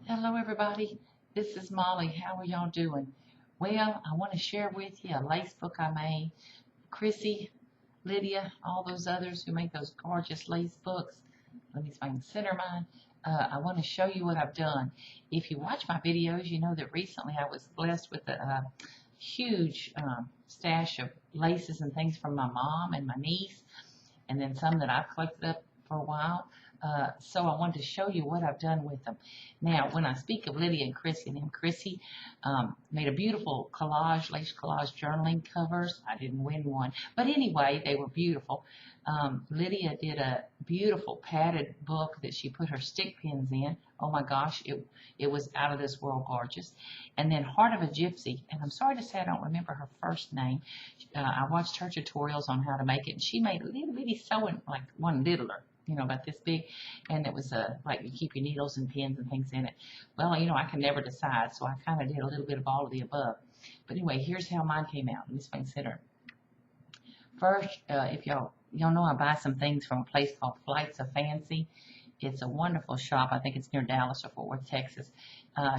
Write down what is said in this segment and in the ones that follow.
Hello, everybody. This is Molly. How are y'all doing? Well, I want to share with you a lace book I made. Chrissy, Lydia, all those others who make those gorgeous lace books. Let me see if I can center mine. I want to show you what I've done. If you watch my videos, you know that recently I was blessed with a huge stash of laces and things from my mom and my niece, and then some that I've collected up for a while. So I wanted to show you what I've done with them. Now, when I speak of Lydia and Chrissy, and Chrissy made a beautiful collage, lace collage journaling covers. I didn't win one, but anyway, they were beautiful. Lydia did a beautiful padded book that she put her stick pins in. Oh my gosh, it was out of this world gorgeous. And then Heart of a Gypsy, and I'm sorry to say I don't remember her first name. I watched her tutorials on how to make it, and she made a little bitty sewing, like one littler, about this big, and it was like you keep your needles and pins and things in it. Well, I can never decide, so I kind of did a little bit of all of the above. But anyway, here's how mine came out. Let me explain center. First, if y'all know, I buy some things from a place called Flights of Fancy. It's a wonderful shop. I think it's near Dallas or Fort Worth, Texas.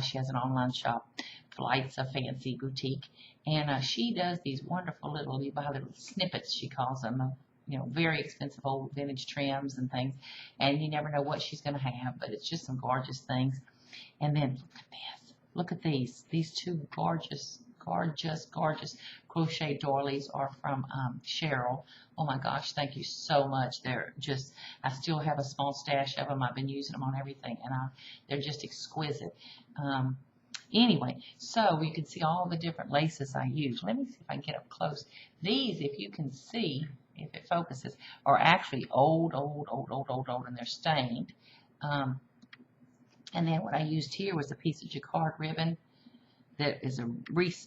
She has an online shop, Flights of Fancy Boutique, and she does these wonderful little, you buy little snippets, she calls them, of very expensive old vintage trims and things, and you never know what she's going to have, but it's just some gorgeous things. And then look at this. Look at these two gorgeous, gorgeous, gorgeous crochet doilies are from Cheryl. Oh my gosh, thank you so much. They're just, I still have a small stash of them. I've been using them on everything, and they're just exquisite. Anyway, so you can see all the different laces I use. Let me see if I can get up close. These, if you can see, if it focuses, are actually old, and they're stained. And then what I used here was a piece of jacquard ribbon that is a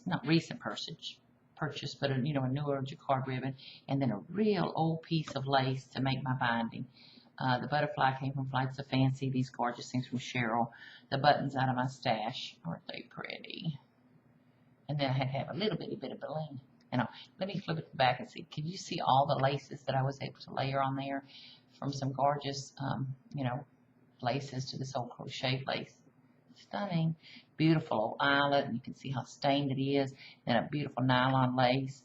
not recent purchase, but a newer jacquard ribbon, and then a real old piece of lace to make my binding. The butterfly came from Flights of Fancy. These gorgeous things from Cheryl. The buttons out of my stash. Aren't they pretty? And then I had to have a little bitty bit of bling. Let me flip it back and see. Can you see all the laces that I was able to layer on there, from some gorgeous, laces to this old crochet lace? Stunning. Beautiful old eyelet, and you can see how stained it is. Then a beautiful nylon lace.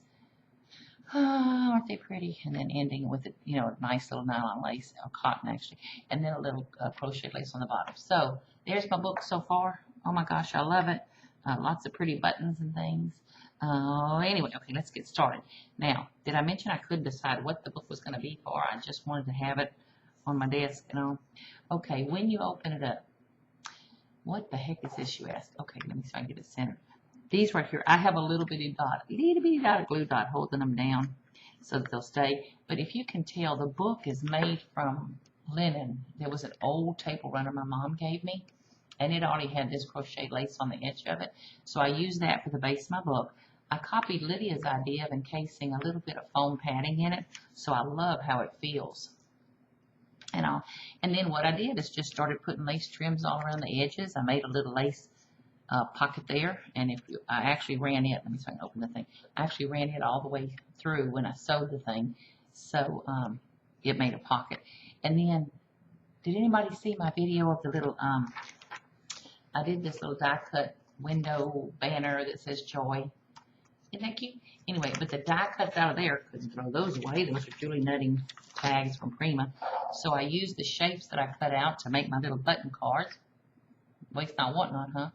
Oh, aren't they pretty? And then ending with a nice little nylon lace, or cotton actually, and then a little crochet lace on the bottom. So there's my book so far. Oh my gosh, I love it. Lots of pretty buttons and things. Anyway, okay, let's get started. Now, did I mention I couldn't decide what the book was going to be for? I just wanted to have it on my desk, Okay, when you open it up, what the heck is this, you ask? Okay, let me see if I can get it centered. These right here, I have a little bitty dot of glue dot holding them down so that they'll stay. But if you can tell, the book is made from linen. There was an old table runner my mom gave me, and it already had this crochet lace on the edge of it. So I used that for the base of my book. I copied Lydia's idea of encasing a little bit of foam padding in it, so I love how it feels. And then what I did is just started putting lace trims all around the edges. I made a little lace pocket there, and I actually ran it, let me see if I can open the thing. I actually ran it all the way through when I sewed the thing, so it made a pocket. And then, did anybody see my video of the little, I did this little die cut window banner that says joy. Isn't that cute? Anyway, but the die cuts out of there, couldn't throw those away. Those are Julie Nutting tags from Prima. So I used the shapes that I cut out to make my little button cards. Waste not, want not, huh?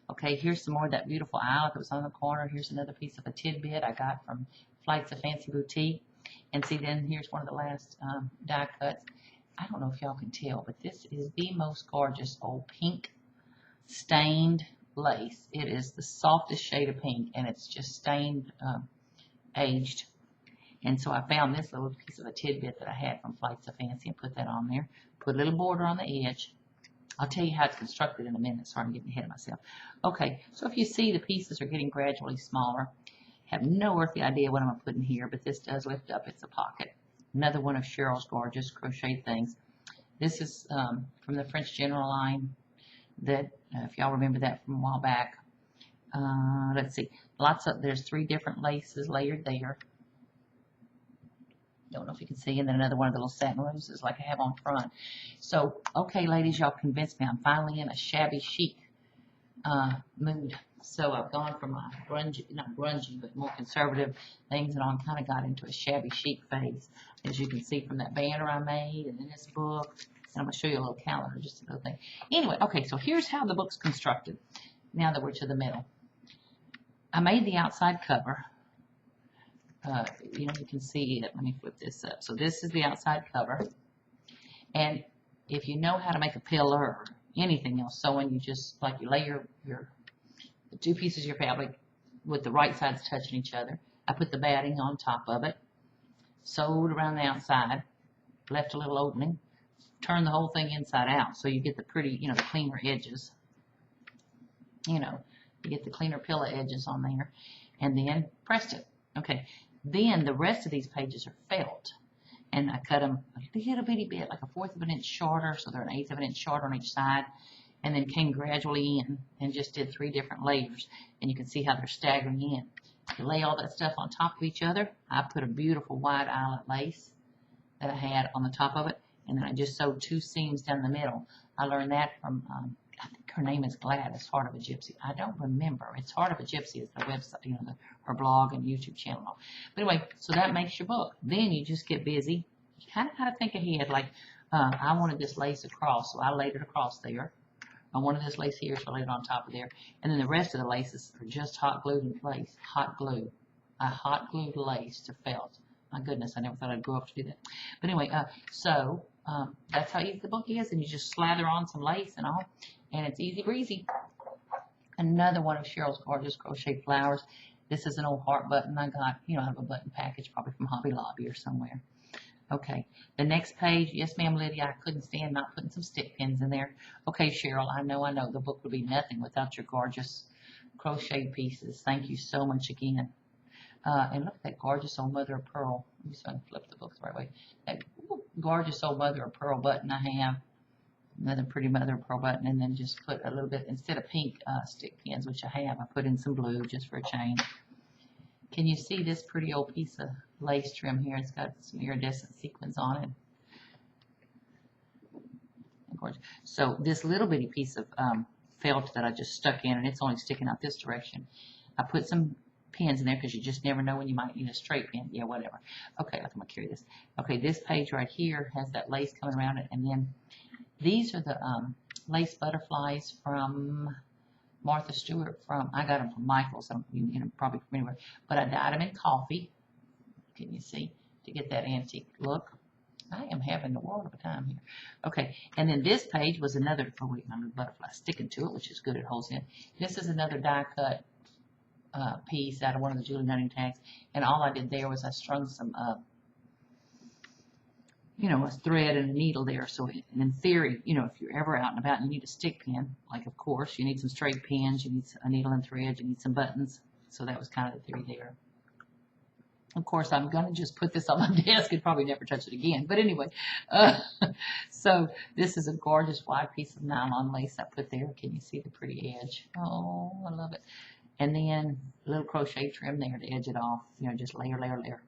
Okay, here's some more of that beautiful eyelet that was on the corner. Here's another piece of a tidbit I got from Flights of Fancy Boutique. And see, then here's one of the last die cuts. I don't know if y'all can tell, but this is the most gorgeous old pink stained lace. It is the softest shade of pink, and it's just stained, aged. And so I found this little piece of a tidbit that I had from Flights of Fancy and put that on there. Put a little border on the edge. I'll tell you how it's constructed in a minute, so I'm getting ahead of myself. Okay, so if you see, the pieces are getting gradually smaller. Have no earthly idea what I'm going to put in here, but this does lift up. It's a pocket. Another one of Cheryl's gorgeous crochet things. This is from the French General line. That, if y'all remember that from a while back. Let's see. There's 3 different laces layered there. Don't know if you can see. And then another one of the little satin roses like I have on front. So, okay, ladies, y'all convinced me. I'm finally in a shabby chic mood. So I've gone from my grungy, not grungy, but more conservative things, and I kind of got into a shabby chic phase, as you can see from that banner I made, and in this book. And I'm going to show you a little calendar, just a little thing. Anyway, okay, so here's how the book's constructed, now that we're to the middle. I made the outside cover. You know, you can see it. Let me flip this up. So this is the outside cover. And if you know how to make a pillar or anything else sewing, you just, like, you lay the two pieces of your fabric with the right sides touching each other. I put the batting on top of it, sewed around the outside, left a little opening, turned the whole thing inside out so you get the pretty, you know, the cleaner edges. You know, you get the cleaner pillow edges on there, and then pressed it. Okay, then the rest of these pages are felt, and I cut them a little bitty bit, like a 1/4 of an inch shorter, so they're an 1/8 of an inch shorter on each side, and then came gradually in and just did 3 different layers, and you can see how they're staggering in. To lay all that stuff on top of each other, I put a beautiful wide eyelet lace that I had on the top of it, and then I just sewed 2 seams down the middle. I learned that from, I think her name is Gladys, Heart of a Gypsy. I don't remember. It's Heart of a Gypsy is the website, you know, her blog and YouTube channel. But anyway, so that makes your book. Then you just get busy. You kind of got to think ahead. Like, I wanted this lace across, so I laid it across there. I wanted this lace here, so I laid it on top of there. And then the rest of the laces are just hot glued in place. Hot glue. I hot glued lace to felt. My goodness, I never thought I'd grow up to do that. But anyway, that's how easy the book is, and you just slather on some lace and all, and it's easy breezy. Another one of Cheryl's gorgeous crochet flowers. This is an old heart button I got, you know, out of a button package, probably from Hobby Lobby or somewhere. Okay, the next page, yes ma'am, Lydia, I couldn't stand not putting some stick pins in there. Okay, Cheryl, I know, the book would be nothing without your gorgeous crochet pieces. Thank you so much again. And look at that gorgeous old mother of pearl. Let me see if I can flip the book the right way. That gorgeous old mother of pearl button I have. Another pretty mother of pearl button, and then just put a little bit, instead of pink stick pins, which I have, I put in some blue just for a change. Can you see this pretty old piece of lace trim here? It's got some iridescent sequins on it. Gorgeous. So this little bitty piece of felt that I just stuck in, and it's only sticking out this direction. I put some pins in there because you just never know when you might need a straight pin. Yeah, whatever. Okay, I'm going to carry this. Okay, this page right here has that lace coming around it, and then these are the lace butterflies from Martha Stewart. I got them from Michael's, you know, probably from anywhere. But I dyed them in coffee. Can you see? To get that antique look. I am having the world of a time here. Okay, and then this page was another, oh wait, my little butterfly sticking to it, which is good, it holds in. This is another die cut piece out of one of the Julie Nutting tags, and all I did there was I strung some, you know, a thread and a needle there. So in theory, you know, if you're ever out and about and you need a stick pin, like of course, you need some straight pins, you need a needle and thread, you need some buttons. So that was kind of the theory there. Of course, I'm going to just put this on my desk and probably never touch it again. But anyway, so this is a gorgeous wide piece of nylon lace I put there. Can you see the pretty edge? Oh, I love it. And then a little crochet trim there to edge it off. You know, just layer, layer, layer.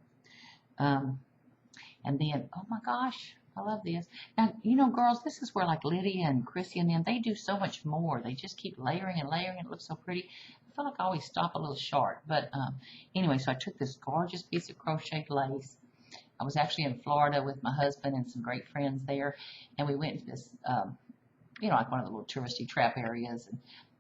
And then, oh my gosh, I love this. Now, you know, girls, this is where like Lydia and Chrissy and them, they do so much more. They just keep layering and layering. It looks so pretty. I feel like I always stop a little short. But anyway, so I took this gorgeous piece of crocheted lace. I was actually in Florida with my husband and some great friends there. And we went to this, you know, like one of the little touristy trap areas. And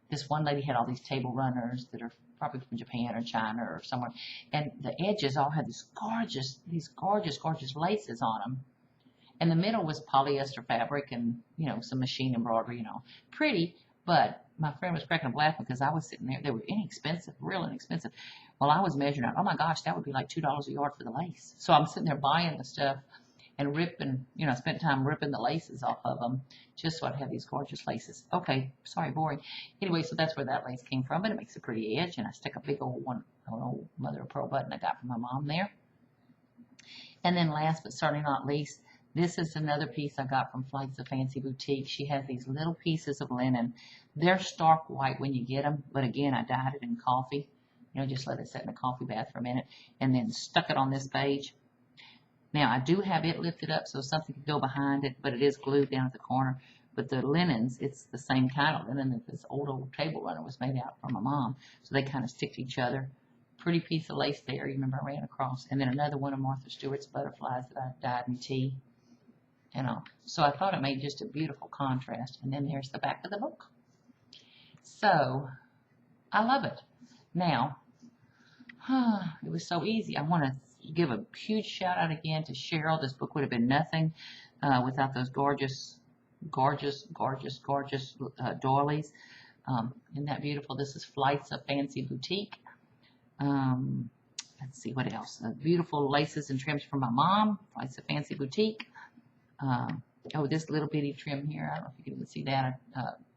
this one lady had all these table runners that are probably from Japan or China or somewhere. And the edges all had these gorgeous, gorgeous laces on them. And the middle was polyester fabric and, you know, some machine embroidery, you know, pretty. But my friend was cracking up laughing because I was sitting there. They were inexpensive, real inexpensive. Well, I was measuring out, oh my gosh, that would be like $2 a yard for the lace. So I'm sitting there buying the stuff and ripping, you know, I spent time ripping the laces off of them just so I'd have these gorgeous laces. Okay, sorry, boring. Anyway, so that's where that lace came from, and it makes a pretty edge. And I stick a big old one, an old mother of pearl button I got from my mom there. And then last but certainly not least, this is another piece I got from Flights of Fancy Boutique. She has these little pieces of linen. They're stark white when you get them, but again, I dyed it in coffee. You know, just let it sit in a coffee bath for a minute, and then stuck it on this page. Now, I do have it lifted up so something can go behind it, but it is glued down at the corner. but the linens, it's the same kind of linen that this old table runner was made out for my mom. So they kind of stick to each other. Pretty piece of lace there. You remember I ran across. And then another one of Martha Stewart's butterflies that I dyed in tea. So I thought it made just a beautiful contrast. And then there's the back of the book. So I love it. Now, it was so easy. I want to give a huge shout out again to Cheryl. This book would have been nothing without those gorgeous doilies. Isn't that beautiful? This is Flights of Fancy Boutique. Let's see what else. Beautiful laces and trims from my mom. Flights of Fancy Boutique. Oh, this little bitty trim here. I don't know if you can even see that.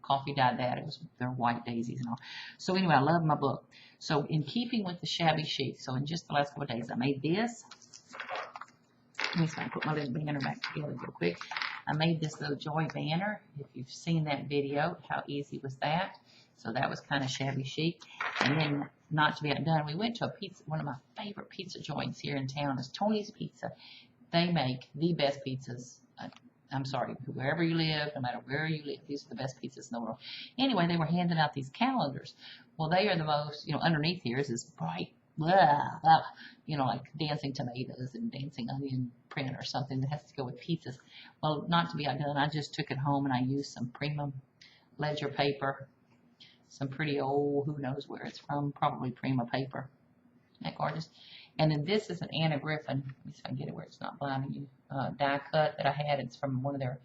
Coffee dyed that. It was their white daisies and all. So anyway, I love my book. So in keeping with the shabby chic, so in just the last couple of days, I made this. Let me see if I can put my little banner back together real quick. I made this little joy banner. If you've seen that video, how easy was that? So that was kind of shabby chic. And then, not to be outdone, we went to a pizza. One of my favorite pizza joints here in town is Tony's Pizza. They make the best pizzas. I'm sorry, wherever you live, no matter where you live, these are the best pizzas in the world. Anyway, they were handing out these calendars. Well, they are the most, underneath here is this bright, like dancing tomatoes and dancing onion print or something that has to go with pizzas. Well, not to be outdone, I just took it home and I used some Prima ledger paper, some pretty old, who knows where it's from, probably Prima paper. Isn't that gorgeous? And then this is an Anna Griffin. Let me see if I can get it where it's not blinding you. Die cut that I had. It's from one of their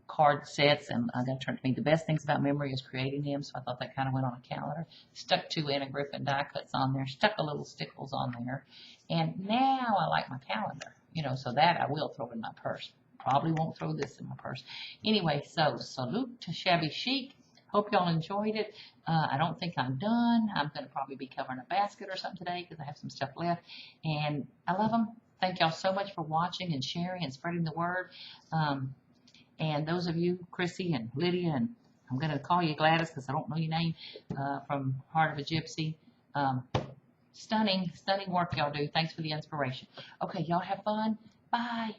card sets, and that turned to me. The best things about memory is creating them, so I thought that kind of went on a calendar. Stuck 2 Anna Griffin die cuts on there. Stuck a little stickles on there. And now I like my calendar. So that I will throw in my purse. Probably won't throw this in my purse. Anyway, so salute to Shabby Chic. Hope y'all enjoyed it. I don't think I'm done. I'm going to probably be covering a basket or something today because I have some stuff left. And I love them. Thank y'all so much for watching and sharing and spreading the word. And those of you, Chrissy and Lydia, and I'm going to call you Gladys because I don't know your name, from Heart of a Gypsy. Stunning work y'all do. Thanks for the inspiration. Okay, y'all have fun. Bye.